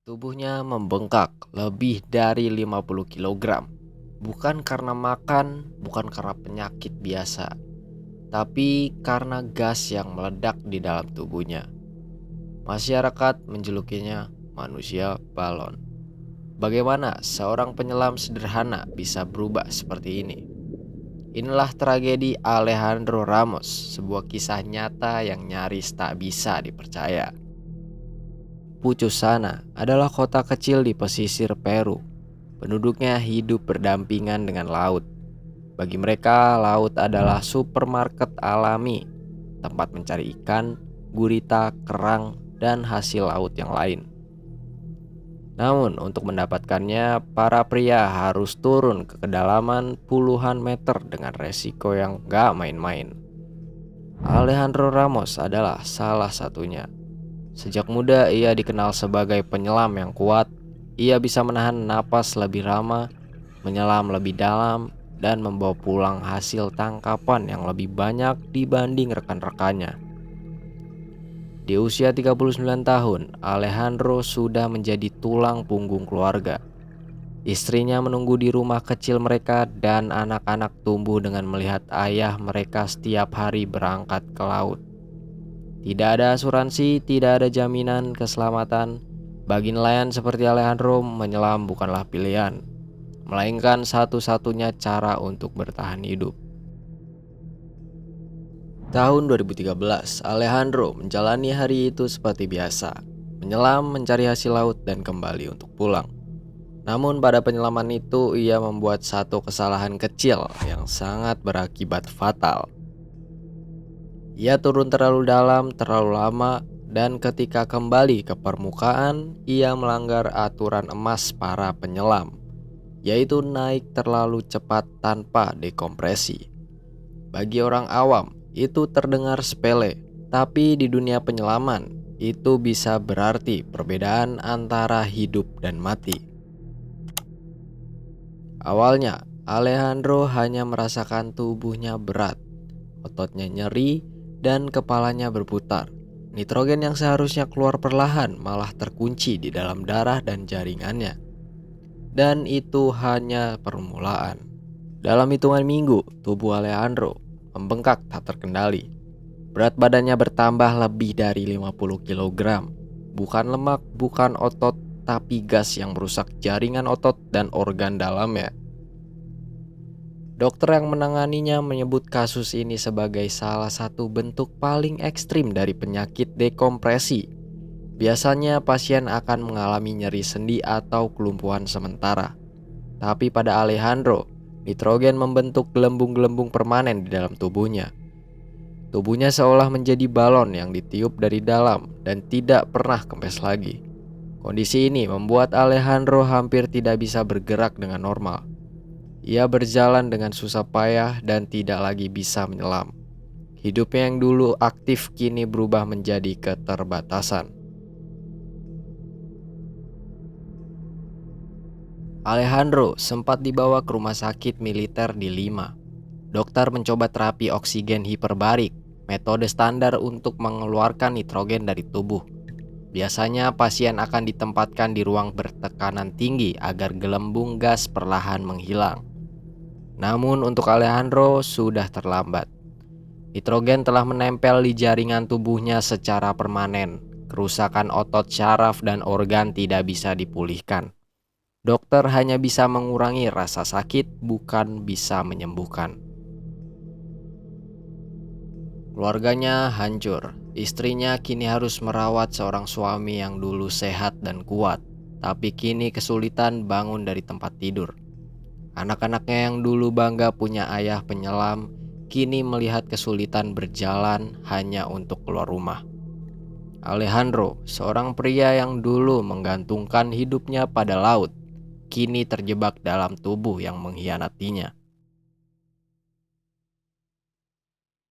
Tubuhnya membengkak lebih dari 50 kilogram. Bukan karena makan, bukan karena penyakit biasa, tapi karena gas yang meledak di dalam tubuhnya. Masyarakat menjulukinya manusia balon. Bagaimana seorang penyelam sederhana bisa berubah seperti ini? Inilah tragedi Alejandro Ramos, sebuah kisah nyata yang nyaris tak bisa dipercaya. Pucusana adalah kota kecil di pesisir Peru. Penduduknya hidup berdampingan dengan laut. Bagi mereka, laut adalah supermarket alami, tempat mencari ikan, gurita, kerang, dan hasil laut yang lain. Namun, untuk mendapatkannya, para pria harus turun ke kedalaman puluhan meter dengan resiko yang gak main-main. Alejandro Ramos adalah salah satunya. Sejak muda ia dikenal sebagai penyelam yang kuat. Ia bisa menahan napas lebih lama, menyelam lebih dalam, dan membawa pulang hasil tangkapan yang lebih banyak dibanding rekan-rekannya. Di usia 39 tahun, Alejandro sudah menjadi tulang punggung keluarga. Istrinya menunggu di rumah kecil mereka dan anak-anak tumbuh dengan melihat ayah mereka setiap hari berangkat ke laut. Tidak ada asuransi, tidak ada jaminan keselamatan. Bagi nelayan seperti Alejandro, menyelam bukanlah pilihan, melainkan satu-satunya cara untuk bertahan hidup. Tahun 2013, Alejandro menjalani hari itu seperti biasa, menyelam, mencari hasil laut, dan kembali untuk pulang. Namun pada penyelaman itu, ia membuat satu kesalahan kecil yang sangat berakibat fatal. Ia turun terlalu dalam, terlalu lama, dan ketika kembali ke permukaan, ia melanggar aturan emas para penyelam, yaitu naik terlalu cepat tanpa dekompresi. Bagi orang awam, itu terdengar sepele, tapi di dunia penyelaman, itu bisa berarti perbedaan antara hidup dan mati. Awalnya, Alejandro hanya merasakan tubuhnya berat, ototnya nyeri, dan kepalanya berputar. Nitrogen yang seharusnya keluar perlahan malah terkunci di dalam darah dan jaringannya. Dan itu hanya permulaan. Dalam hitungan minggu, tubuh Alejandro membengkak tak terkendali. Berat badannya bertambah lebih dari 50 kilogram. Bukan lemak, bukan otot, tapi gas yang merusak jaringan otot dan organ dalamnya. Dokter yang menanganinya menyebut kasus ini sebagai salah satu bentuk paling ekstrim dari penyakit dekompresi. Biasanya pasien akan mengalami nyeri sendi atau kelumpuhan sementara. Tapi pada Alejandro, nitrogen membentuk gelembung-gelembung permanen di dalam tubuhnya. Tubuhnya seolah menjadi balon yang ditiup dari dalam dan tidak pernah kempes lagi. Kondisi ini membuat Alejandro hampir tidak bisa bergerak dengan normal. Ia berjalan dengan susah payah dan tidak lagi bisa menyelam. Hidupnya yang dulu aktif kini berubah menjadi keterbatasan. Alejandro sempat dibawa ke rumah sakit militer di Lima. Dokter mencoba terapi oksigen hiperbarik, metode standar untuk mengeluarkan nitrogen dari tubuh. Biasanya pasien akan ditempatkan di ruang bertekanan tinggi agar gelembung gas perlahan menghilang. Namun untuk Alejandro sudah terlambat. Nitrogen telah menempel di jaringan tubuhnya secara permanen. Kerusakan otot, syaraf, dan organ tidak bisa dipulihkan. Dokter hanya bisa mengurangi rasa sakit, bukan bisa menyembuhkan. Keluarganya hancur. Istrinya kini harus merawat seorang suami yang dulu sehat dan kuat, tapi kini kesulitan bangun dari tempat tidur. Anak-anaknya yang dulu bangga punya ayah penyelam, kini melihat kesulitan berjalan hanya untuk keluar rumah. Alejandro, seorang pria yang dulu menggantungkan hidupnya pada laut, kini terjebak dalam tubuh yang mengkhianatinya.